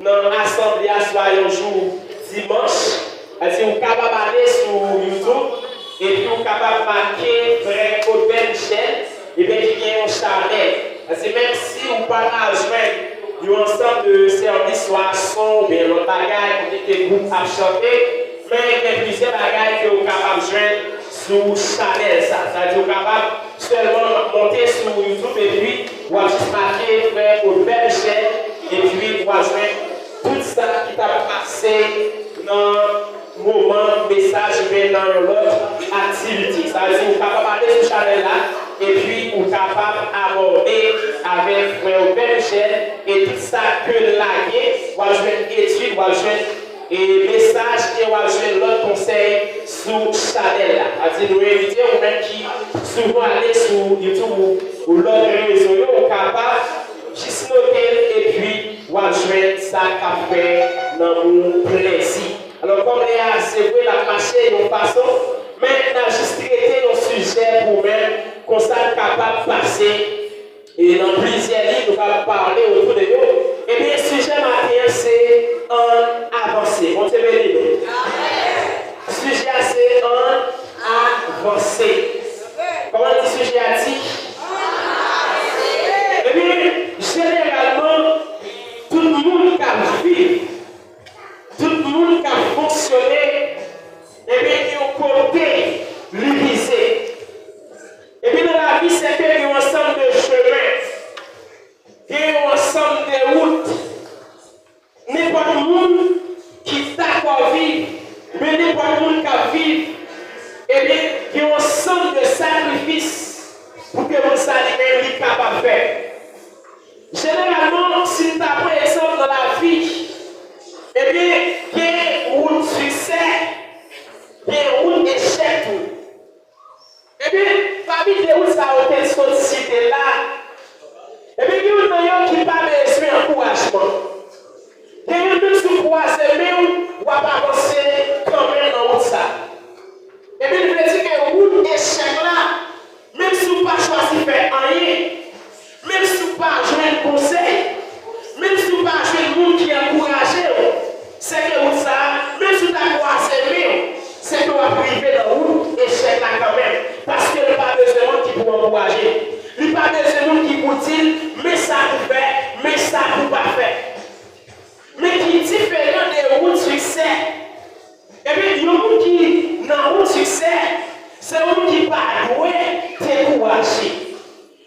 dans l'assemblée soit un jour dimanche, c'est vous capable d'aller sur YouTube et puis vous capable de marquer Frère Erland et bien qui vient au chalet. C'est même si vous pas joindre un ensemble de services soit son ou bien l'autre bagaille pour que le groupe a chanté, mais il y a plusieurs bagailles que vous capable de joindre sur chalet. C'est-à-dire vous capable seulement monter sur YouTube et puis vous avez juste marqué Frère Erland et puis vous joindre tout ça qui t'a passé dans le moment, message, mais dans l'autre activité. Ça veut dire que vous êtes capable d'aller sur le là et puis vous êtes capable d'aborder avec Frère Erland et tout ça que laguer, vous avez une étude, vous avez un message et vous avez l'autre conseil sur le channel là. C'est-à-dire nous inviter vous-même qui souvent aller sur YouTube ou l'autre réseau, vous êtes capable juste noter et puis vous avez ça qu'a fait dans mon plaisir. Alors, comme les a c'est la marché de façon, maintenant, juste traiter nos sujets pour même, qu'on soit capable de passer. Et dans plusieurs livres, nous allons parler autour de nous. Et bien, le sujet matin, c'est un avancé. On te bénit. Le sujet, c'est un avancé. Comment le sujet a dit? Eh bien, généralement, tout le monde qui vit, tout le monde qui a fonctionné, et bien, qui ont côté l'utiliser. Et bien, dans la vie, c'est qu'il y a un ensemble de chemins, il y a un ensemble de routes. N'importe monde qui d'accord vivre, mais n'importe monde qui vivre, et bien, il y a un ensemble de sacrifices pour que vous soyez capable de faire. Généralement, si tu as pris exemple dans la vie, eh bien, il y a une route succès, il y a une route échec. Eh bien, parmi les routes, ça a été sollicité là. Eh bien, il y a une qui n'a pas besoin d'encouragement. Il y a une qui se croise, mais on va pas avancer quand même dans la route. Eh bien, il veut dire que une route échec là, même si vous n'avez pas choisi de faire rien, même si vous n'avez pas joué un conseil, même si vous n'avez pas joué le monde qui est encouragé, c'est que vous savez, même si vous avez croisé, c'est que vous avez privé dans la route et c'est là quand même. Parce que vous n'avez pas besoin de monde qui vous encourager. Vous n'avez pas besoin de monde qui vous dit, mais ça vous fait, mais ça vous pas fait. Mais qui est différent des routes succès. Et bien, il y a un monde qui, dans la route succès, c'est un monde qui pas doué, découragé.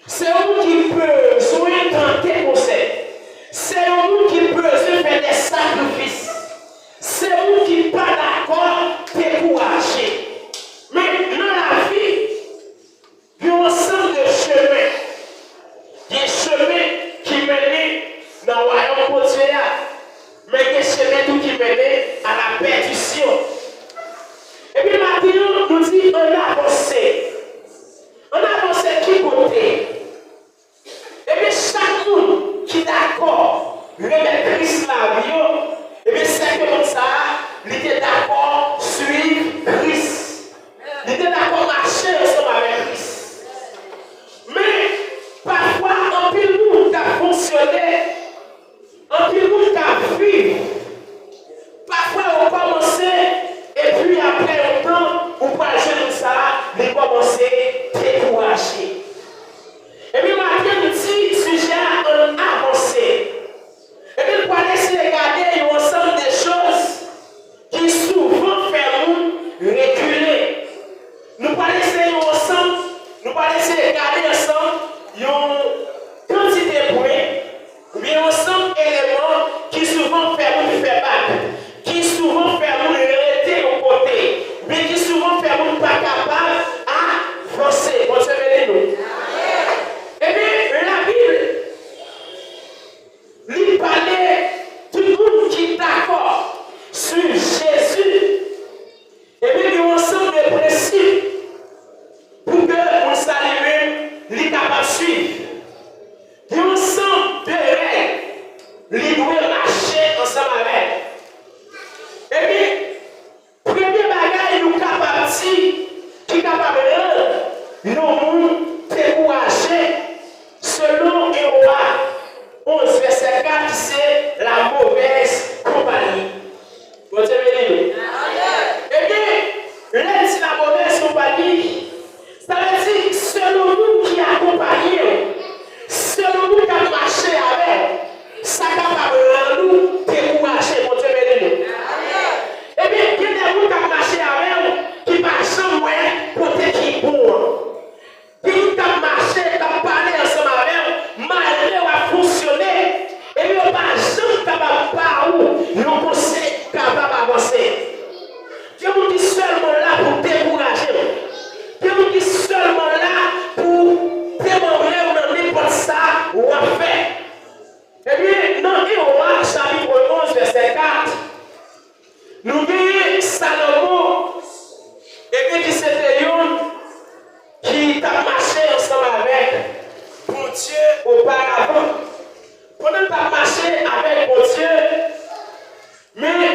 C'est un monde qui peut jouer dans tes conseils. C'est un monde qui peut faire des sacrifices. C'est un monde qui n'est pas d'accord, découragé. Mais dans la vie, il y a un ensemble de chemins. Il y a des chemins qui mènent dans le royaume portuaire, mais il y a des chemins qui mènent à la perdition. Et puis maintenant, nous dit on avance. On avance qui côté? Et bien chaque monde qui est d'accord, remettre Christ la vie, et bien c'est comme ça, il était d'accord suivre Christ. Il était d'accord marcher ensemble avec Christ. Mais parfois, un peu de monde qui a fonctionné, un peu de monde qui a vécu. Parfois, on commence, et puis après un temps, on peut agir ça, mais commencer à décourager. Et puis maintenant, nous dit, sujet à avancé. Et puis, pour laisser regarder un ensemble de choses qui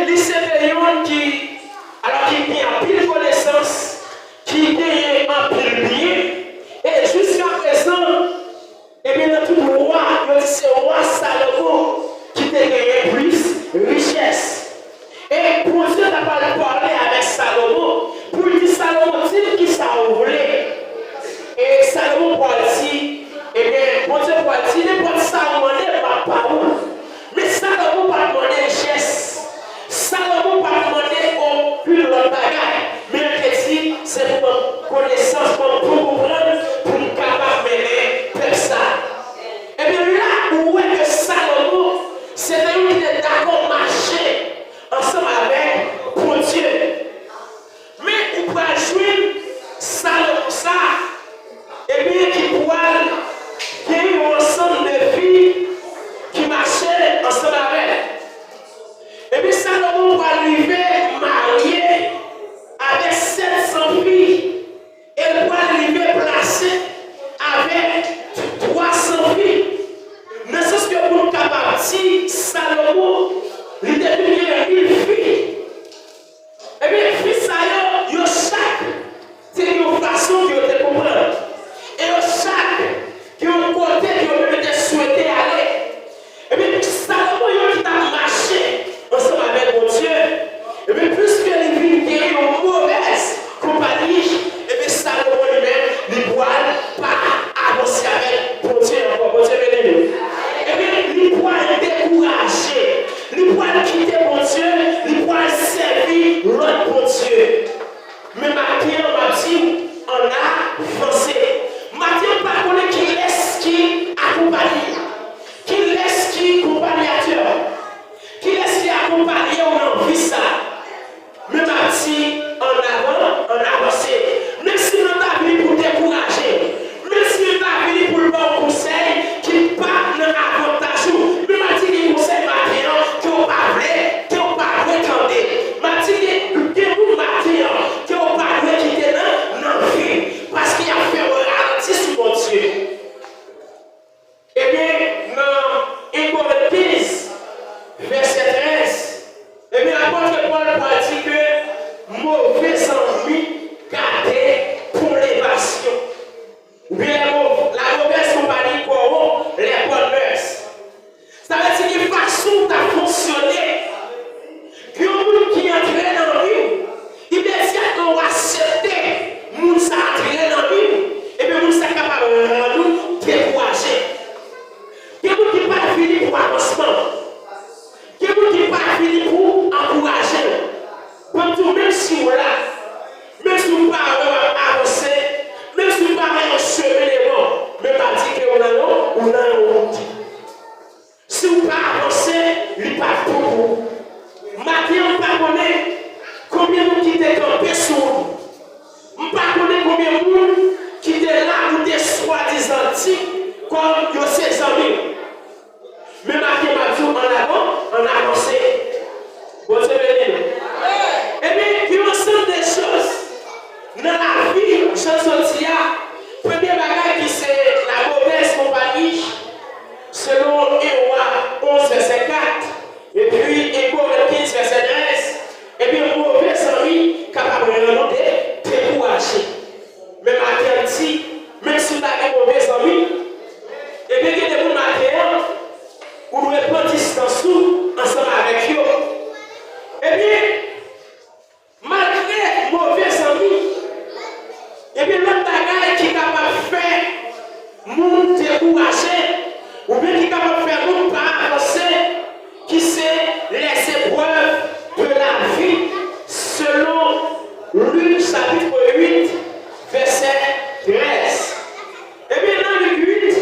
lycée qui, alors qui vient en pile connaissance, qui vient en pile bien, et jusqu'à présent, et bien dans tout le roi, c'est le roi Salomon qui t'a gagné plus richesse. Et pour Dieu n'a pas parlé avec Salomon, pour lui dire Salomon, dis qui ça voulait. Et Salomon pour dire, eh bien, pour Dieu pour dire, n'importe Salomon n'est pas parole. Mais Salomon pas demander richesse. Salomon pas demander aucune autre bagaille. Mais il dit, c'est pour connaissance, pour comprendre, pour être capable de mener personne. Et bien là, où est que Salomon, c'était lui qui était d'accord marcher ensemble avec pour Dieu. Mais on va jouer Salomon ça, et bien qui pourra gagner un ensemble de filles qui marchaient ensemble avec. Et puis Salomon va arriver marié avec 700 filles. Et il va arriver placé avec 300 filles. Mais c'est ce que pour capable si Salomon, il devient 1000 filles. Et bien, fils ça y a chaque, c'est une façon que vous comprendre. Et chaque, qui a un côté que vous peut souhaiter aller. Et bien, Salomon, il a marché ensemble avec mon Dieu. Et bien, puisque les villes qui ont une mauvaise compagnie, et bien, Salomon lui-même, il ne doit pas avancer avec mon Dieu encore. Mon Dieu, béni. Et bien, il doit décourager. Il doit quitter mon Dieu. Il doit servir l'autre mon Dieu. Mais Mathieu m'a dit, on a avancé. Mathieu pas connaît qui laisse qui accompagne. Qui laisse qui accompagnateur. Qui laisse qui accompagne ou non, vit ça. Mais Mathieu en avant, on a avancé. Même si on a venu pour décourager. Même si on a venu pour le bon conseil, qui pas dans l'avantage. Mais Mathieu qui conseille Mathieu, qui n'a pas vrai, qui n'a pas retendé. Mathieu qui est pour Mathieu, qui n'a pas vrai, qui est dans la vie. Parce qu'il a fait un ralenti sur mon Dieu. Eh bien, dans Hébreux 15, verset 13, eh bien, l'apôtre Paul va dire que mauvais ennemi gardé pour l'évasion. Ou bien la mauvaise compagnie corrompt les bonnes mœurs. Ça veut dire que façon de fonctionner, que monde qui entre dans la vie, il bien si on va accepter, monde ça entre dans la vie, et bien monde ça capable de nous décourager. Il y a des gens qui ne sont pas finis pour avancement. Il y a des gens qui ne sont pas finis pour encourager. Comme tout, même si on là, même si on ne peut pas avancer, même si on ne peut pas chemin les bons, même pas dire qu'on a un route. Si on ne peut pas avancer, il n'y a pas beaucoup. Mathieu, on ne peut pas connaître combien de gens qui étaient campés sur nous. On ne peut pas connaître combien de gens qui étaient là ou des soi-disant comme ses amis. Mais Mathieu m'a dit en avant, on a avancé. Bon, c'est béni. Et bien, il y a ensemble des choses dans la vie, Jean-Sotia. Premier bagage qui c'est la mauvaise compagnie, selon Hébreux 11, verset 4, et puis Hébreux 15, verset 13. Et bien, mauvais ami capable de décourager. Mais Mathieu dit, même si tu as un mauvais ami, et bien, il y a des gens matériels où nous prenons distance ensemble avec eux. Eh bien, malgré mauvais amis, eh bien, l'autre bagaille qui est capable de faire nous décourager, ou bien qui est capable de faire nous pas avancer, qui c'est les épreuves de la vie, selon Luc chapitre 8, verset 13. Eh bien, dans Luc 8,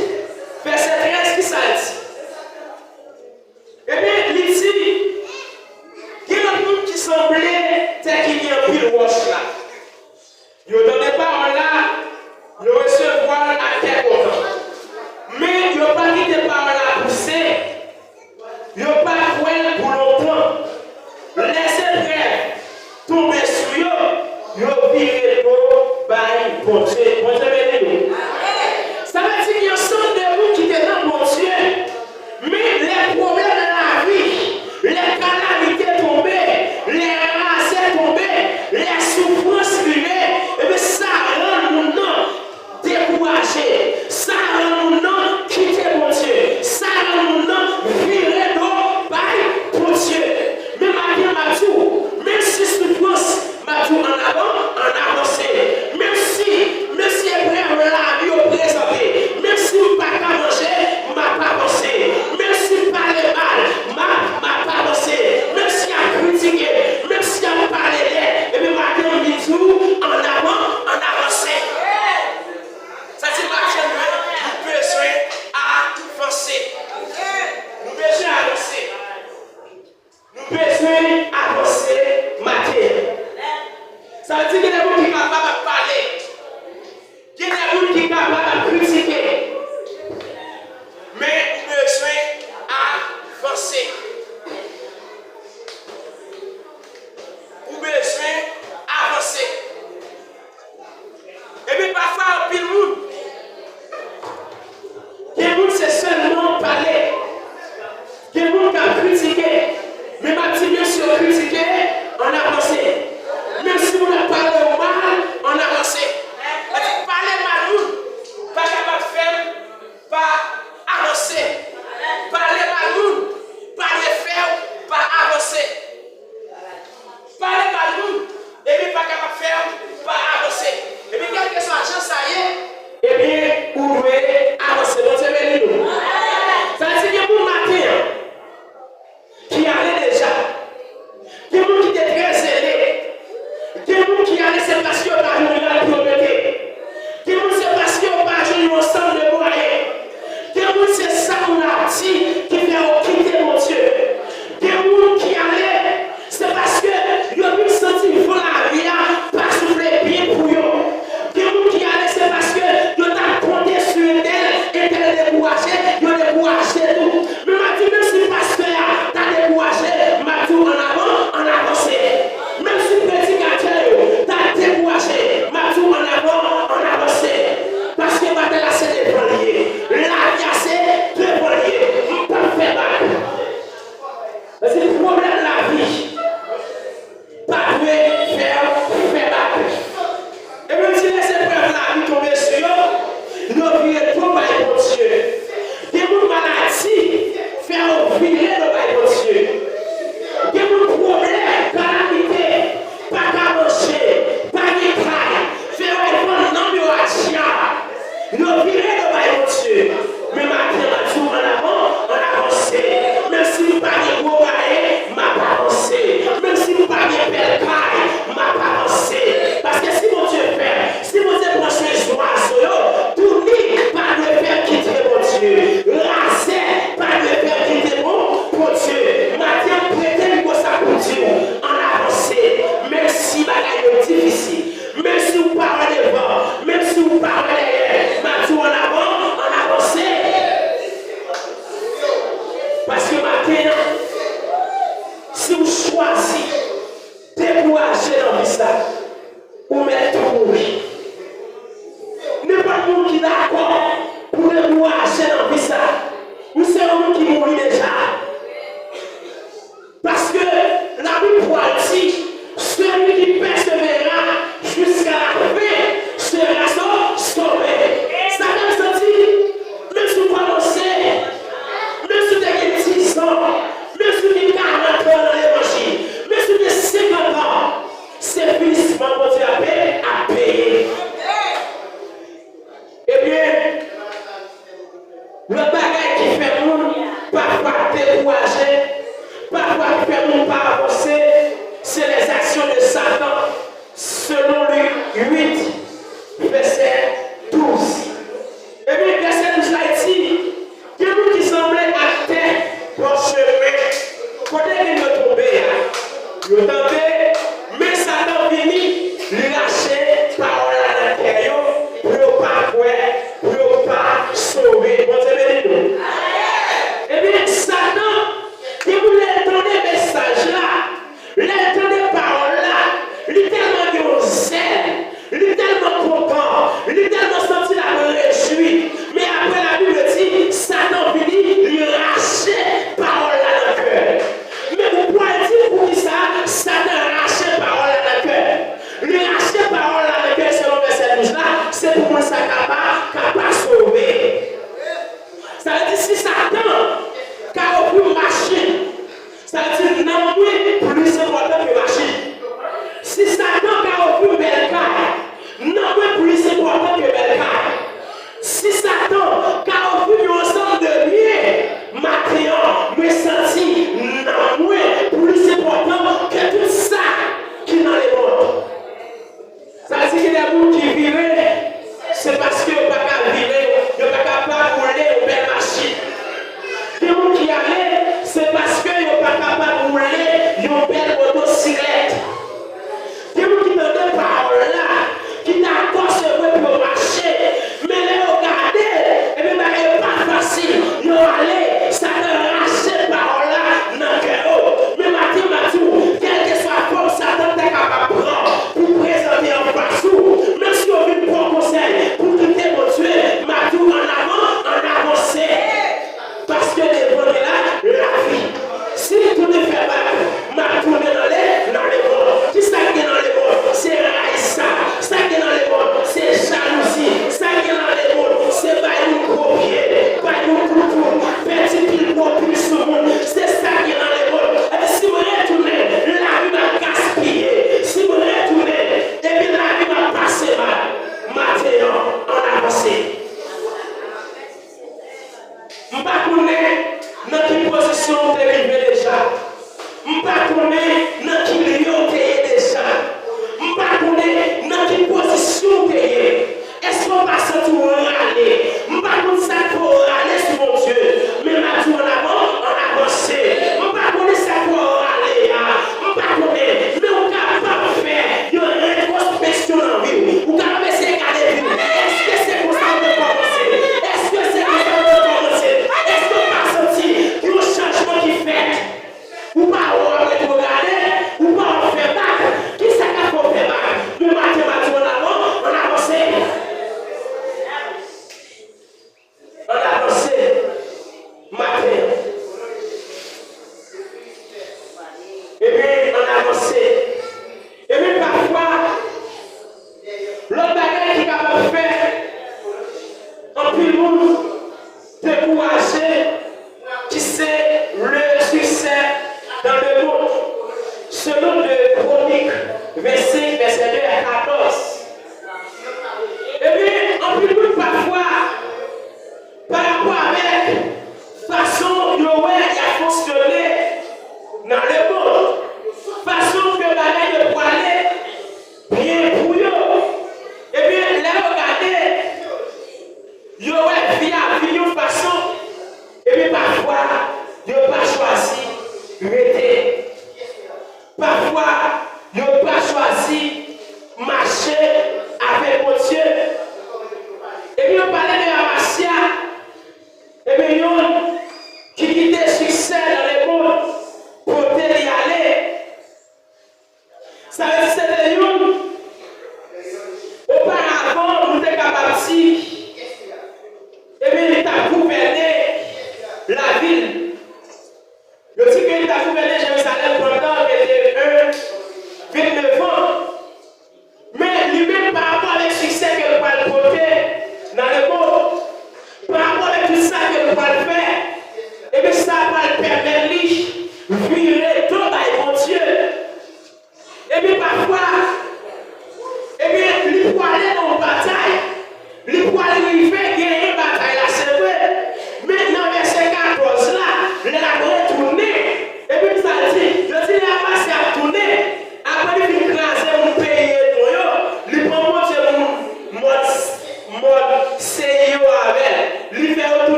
verset 13, qui ça dit? Eh bien, il dit, il y a un monde qui semblait tel qu'il y a un pile roche là. Il ne donnait pas là, le recevoir à quelque temps. Mais il n'a pas dit des paroles à pousser. Il n'a pas croué pour longtemps. Laissez frère tomber sur eux. Il a viré l'eau par bon Dieu. Bon Dieu béni. besoin d'avancer matin. Ça veut dire qu'il y a des gens qui sont capables de parler. Il y a des gens qui sont capables de critiquer. Mais vous avez besoin d'avancer. Vous avez besoin d'avancer. Et puis parfois, au pile monde, les gens c'est seulement parler. Les gens qui ont critiqué. Mais ma petite bien sûr critiqué, on a avancé. Même si vous avez parlé au mal, on a avancé. Parler mal, pas capable de faire, pas avancer. Parler mal, pas de faire, pas avancer. Parler mal, et puis pas capable de faire, pas avancer. Et puis quelle que soit la chance, ça y est, et bien, vous devez avancer. Donc c'est bien nous. Ça veut dire que vous matin, qui allait déjà, des gens qui étaient très zélés, des gens qui allaient se passer au barreau de la propriété, des gens se passer au barreau de ensemble de moyens, des gens c'est ça qu'on a dit qui fait quitter mon Dieu, des gens qui allaient, c'est parce que ils ont vu sentir qu'ils font la vie, pas souffler bien pour eux, des gens qui allaient, c'est parce que ils ont compté sur elle et qu'elle est découragée, ils ont découragé tout. Mais ma dit, même si le pasteur t'a découragé, ma dit en avant, en avancé. Même si le prédicateur t'a découragé, ma dit en avant, en avancé. Parce que ma là c'est des voliers. La vie c'est deux voliers. On peut faire bac. C'est le problème de la vie. Pas de faire bac. Et même si les épreuves de la vie tombent sur eux, nous vivons trop par mon Dieu. Des maladies, faire virer le bail de Dieu. Des problèmes, calamité, pas qu'à manger, pas de travail, faire un nom de Hachia. Nous virer le bail de Dieu. Mais maintenant, tout en avant, on avance. Même si nous pas de gros bail, m'a pas avancé. Même si nous pas de belle caille, m'a pas avancé. Parce que si mon Dieu fait, si mon Dieu prend soin de oiseaux, tout lui, pas de faire quitter mon Dieu. Raser, pas de faire quitter mon Dieu. Maintenant, prêtez-lui pour ça pour Dieu. En avancé, même si bagaille est difficile, même si vous parlez devant, même si vous parlez derrière, maintenant en avant, en avancé. Parce que maintenant, si vous choisissez décourager dans le visage, vous mettez tout mourir. N'importe qui est d'accord pour décourager dans le visage, vous savez un qui mourit déjà. Parce que la Bible dit, celui qui persévérera jusqu'à la fin sera sauvé. Ça veut dire, même si vous commencez, même si vous avez 10 ans, même si vous avez 40 ans dans l'évangile, même si vous avez 50 ans, c'est finissement pour Dieu à payer. Eh bien, le bagage qui fait nous parfois décourager, parfois qui fait nous pas avancer, c'est les actions de Satan, selon Luc 8, verset 12. Et bien, verset 12 là, il dit, il y a nous qui semblaient à terre pour chemin, côté qu'ils me tombaient, ils ont tenté, mais Satan finit, lui lâcher parole à l'intérieur, pour ne pas croire, pour ne pas sauver. Bon, c'est bien nous. Eh bien, Satan, il voulait entendre le message là, il entendre les paroles là, il est tellement de zèle, il est tellement content, il est tellement senti la réjouir. Mais après la Bible dit, Satan finit, lui racher parole là dans le cœur. Mais vous pouvez dire pour qui ça, Satan racher parole là dans le cœur. Lui racher parole là dans le cœur selon verset 12 là, c'est pour moi ça capable de sauver. Ça veut dire si Satan a une machine, ça veut dire non, oui, plus important que machine. Si Satan a une belle caille, non, oui, plus important que belle caille. Si Satan a un ensemble de biens, maintenant, me senti, non, oui, plus important que tout ça qui est dans les mondes. Ça veut dire qu'il y a des gens qui vivent, c'est parce qu'ils n'ont pas qu'à vivre, ils n'ont pas qu'à rouler une belle machine. Les gens qui allaient, c'est parce qu'ils n'ont pas capable de rouler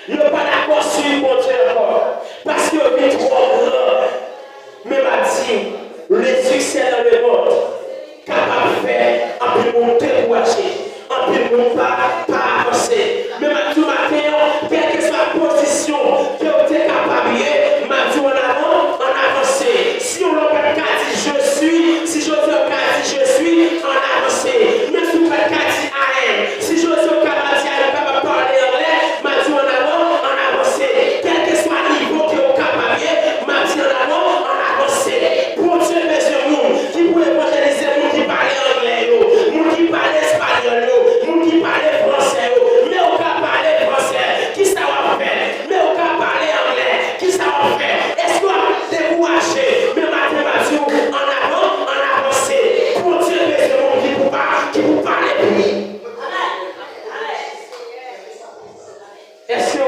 Yo pas d'accord sur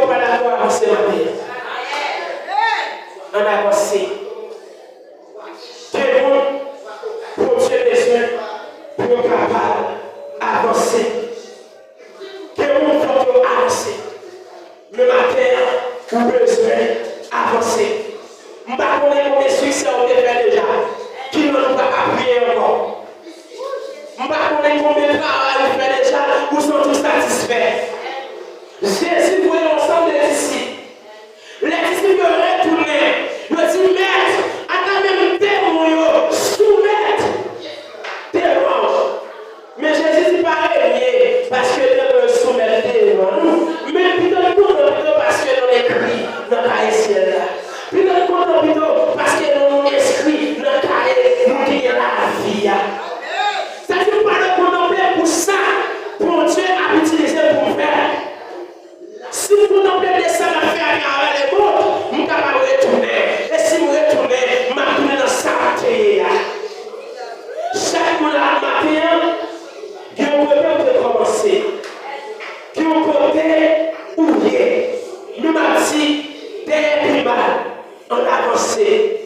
qu'on va la voir avancer matin. On a avancé. Que nous, pour Dieu besoin, pour capable d'avancer. Que nous faut avancer. Le matin, nous avons besoin d'avancer. Je ne sais pas combien de succès on a fait déjà. Qui ne nous pas prier encore. Je ne sais pas combien de travail on fait déjà. Nous sommes tous satisfaits. Jésus voyait l'ensemble des disciples. Les disciples retournaient. Ils dit, maître, attends même témoin, soumettre témoin. Mais Jésus dit pareil, parce que Dieu veut soumettre témoin. Mais plutôt parce que nous écrit dans la ciel là. Plutôt parce que nous inscrit dans le cahier, nous qui la vie. Ça ne veut pas le contempler pour ça, pour Dieu a utilisé pour faire. Si vous contemplez ça, la faire avec les autres, nous sommes capables de retourner. Et si vous retournez, je vais retourner dans sa terre. Chaque matin, il y a un côté de commencer. Il y a un côté ouvrier. Nous m'avons dit, des primaires, on avance. Des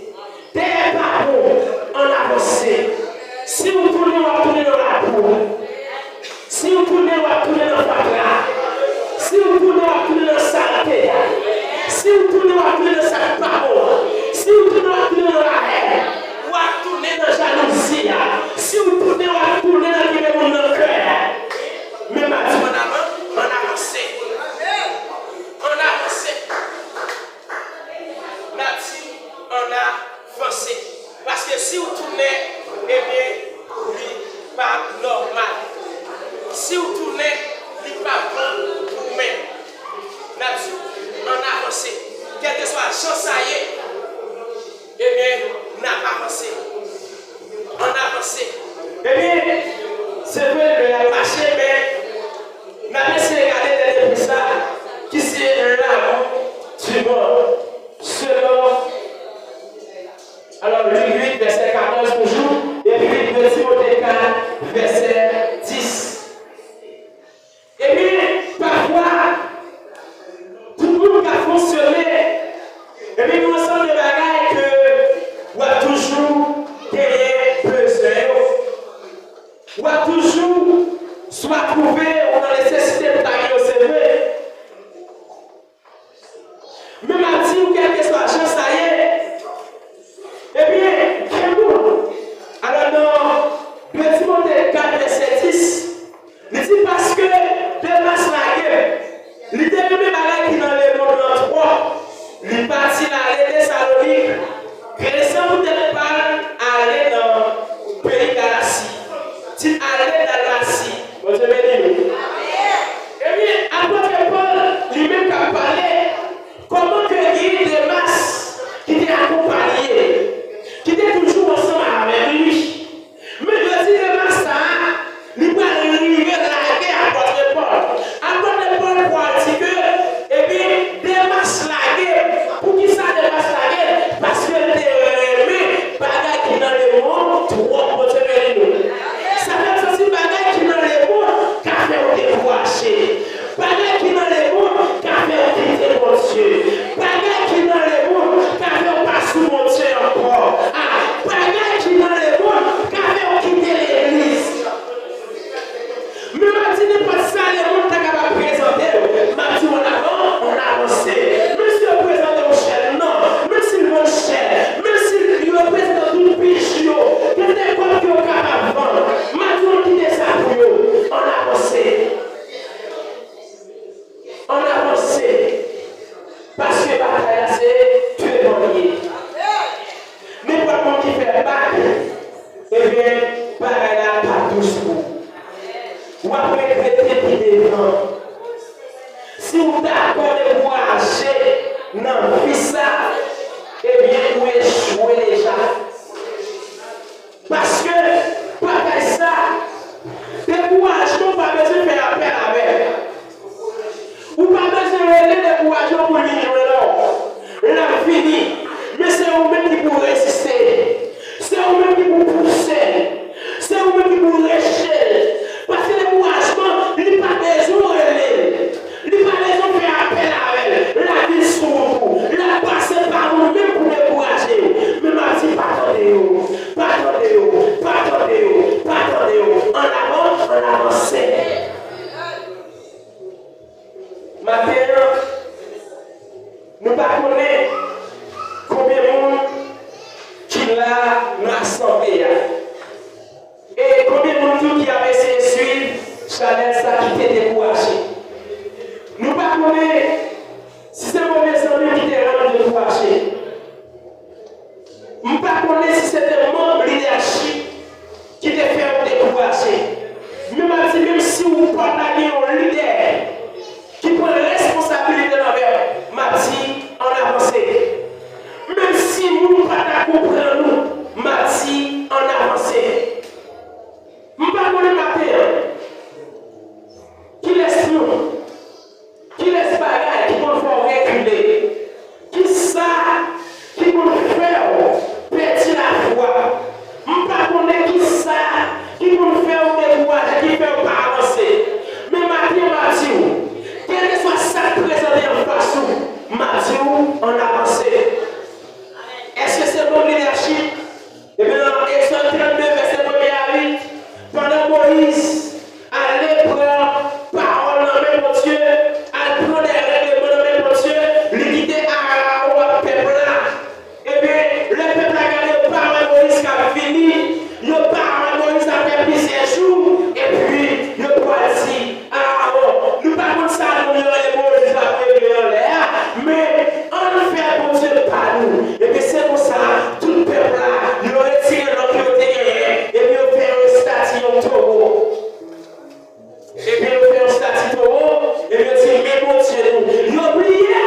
parents, on avance. Si vous tournez, on va tourner dans la cour. Si vous tournez, on va tourner dans le patra. Si vous tournez, on va tourner dans la saleté. Si vous tournez, on va tourner dans sa parole. Si vous tournez, on va tourner dans la haine. On va tourner dans la jalousie. Si vous tournez, on va tourner dans le cœur. Mais maintenant, on avance. On avance. On a avancé. Parce que si vous tournez, eh bien, il n'est pas normal. Si vous tournez, il n'est pas bon pour vous-même. Là-dessus, on a avancé. Quel que soit la chance, ça y est, eh bien, on a avancé. On a avancé. Eh bien, c'est vrai, le marché, mais on a essayé de regarder depuis ça, qui c'est l'amour du monde. Selon, alors Luc 8, verset 14 toujours, et puis 2 Timothée 4, verset 10. Et puis, parfois, tout le monde a fonctionné, et puis nous sommes des bagailles que on a toujours gagné besoin, on a toujours soit trouvé, on a nécessité de tailler au CV. Même à dire quelle que soit la chance, ça y est. Eh bien, c'est bon. Alors, dans 2 Timothée 4, verset 10, il dit parce que de masse la guerre, il était le même bagage qui dans le monde dans 3, il partit à l'aller Thessalonique, créant pour tel part aller dans le pays Galatie. Il allait dans Galatie. Vous avez dit. Eh bien, après Paul, lui-même a parlé. Comment que il y a des masses qui étaient accompagnés, qui étaient toujours ensemble avec lui. Mais je dis les masses, ils vont arriver à la guerre à votre Paul. À votre Paul pour dire que, eh bien, des masses la guerre. Pour qui ça des masses la guerre? Parce que les aimés, bagages qui dans le monde, trop pour te venir. Ça fait aussi bagages qui dans le monde, qu'a fait au déboîcher. Bagages qui dans le monde, qu'a fait au déboîcher. Mon Dieu. Bagay qui dans le monde, car on passe sous mon Dieu encore. Ah, bagay qui dans le monde, car on quitte l'église. Mais maintenant, pas ça, le monde est capable de présenter. Maintenant, on a avancé. Même si on présente au chef, non. Même s'il vend cher, même s'il représente tout le bichot, que des quoi qui ont capable de vendre. Maintenant, on quitte ça pour eux. On a avancé. On a avancé. Parce que bataille, c'est Dieu est mais pour le monde qui fait bac, eh bien, bataille là, pas doucement. Ou après, répéter qui devant. Si vous d'accord de vous acheter, non, puis ça, eh bien, vous échouez déjà. Parce que, bataille ça, découragement, pas besoin de faire appel avec. Ou pas besoin de découragement pour lui jouer là. Là, fini. Mais c'est vous-même qui pour résister. C'est vous-même qui pour pousser. C'est vous-même qui pour récher. Parce que le découragement, il n'a pas besoin de faire appel à elle. Maintenant, nous ne connaissons combien de monde qui l'a rassemblé. Et combien de monde qui avait essayé de suivre Chanel, ça qui était découragé. Nous ne connaissons si c'est mauvais ami qui était vraiment découragé. Nous ne connaissons si c'était mon leadership qui te fait décourager. Même si vous partagez un leader qui prend la responsabilité dans le m'a dit en avancée. Même si vous ne partagez pas nous, m'a dit en avancée. Je ne sais pas matin qui laisse nous, qui laisse bagaille, qui peut faire reculer, qui ça, qui peut faire perdre la foi. Je ne sais pas qui ça, qui peut faire décourager, qui fait pas avancer. Mais Mathieu, quel que soit ça présenté en face, Mathieu en avancé. Est-ce que c'est mon leadership? Eh bien, Exode 32, verset 1 à 8, pendant Moïse allait prendre parole dans le même Dieu, allait prendre des règlements dans le même Dieu, lui quitter à au peuple là. Eh bien, le peuple a gardé parole Moïse qui a fini, il parle Moïse après plusieurs jours, et puis il a dit, ah, nous parlons de ça, nous avons les Moïse après en l'air, mais on fait pour Dieu par nous. Et puis c'est pour ça, tout le peuple là, il a retiré l'autorité et puis il a fait un statut en taureau. Et puis il a fait un statut taureau, et puis il a dit, mais mon Dieu, il a oublié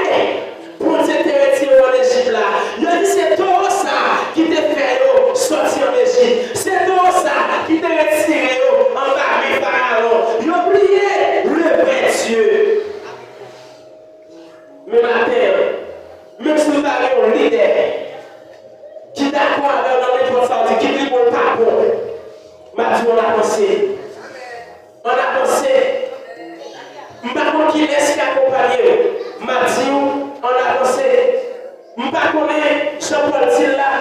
pour Dieu te retirer en Égypte là. Il a dit, c'est taureau ça qui te fait sortir en Égypte. C'est taureau ça qui te retiré en bas de Pharaon. Il a oublié le vrai Dieu. Mais matin, même si nous avons un leader qui est d'accord avec notre sortie, qui dit qu'on n'est pas bon, Mathieu, on a pensé. On a pensé. Je ne sais pas qui laisse accompagner. Mathieu, on a pensé. Je ne sais pas Jean-Paul dit là.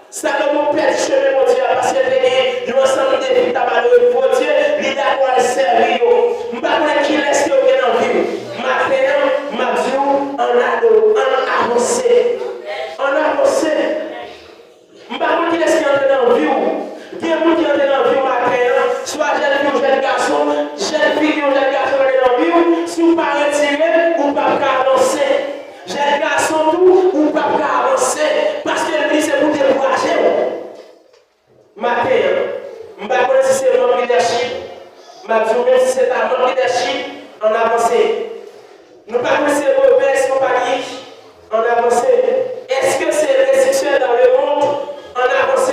Ça ne nous perd chemin, mon Dieu, parce que il y a un ensemble de filles tabac, mon Dieu, il a quoi servir. Je ne sais pas qui laisse qu'il y ait dans la vie. Maintenant, Mathieu, on a avancé. On a avancé. Je ne sais pas qui laisse qu'il y ait dans la vie. Il y a des gens qui ont dans la vie matin, soit jeune fille ou jeune garçon, jeune fille ou jeune garçon dans la vie, si vous ne pas retirer, vous ne pouvez pas avancer. Jeune garçon, tout, vous ne pouvez pas avancer, parce que lui, c'est pour décourager. Matin, je ne sais pas si c'est mon leadership, même si c'est un mon leadership, on avance. Nous ne sais pas si c'est mauvaise compagnie, on avance. Est-ce que c'est restrictions dans le monde? On avance.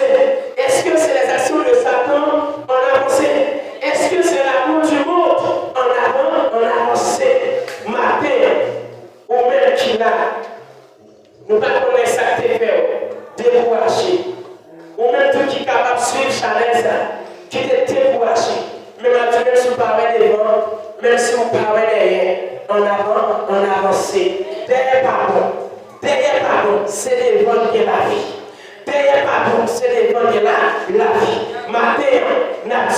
Est-ce que c'est les actions de Satan? On avance. Est-ce que c'est l'amour du monde? On avance. Matin, ou même qui là, nous ne connaissons pas ça qui fait décourager. Ou même tout qui est capable de suivre Chanel, qui est découragé. Même si vous parlez devant, même si vous parlez derrière, en avant, on avance. Derrière, pardon, c'est devant qui est la vie. Derrière, pardon, c'est devant qui est la vie. Matin, n'a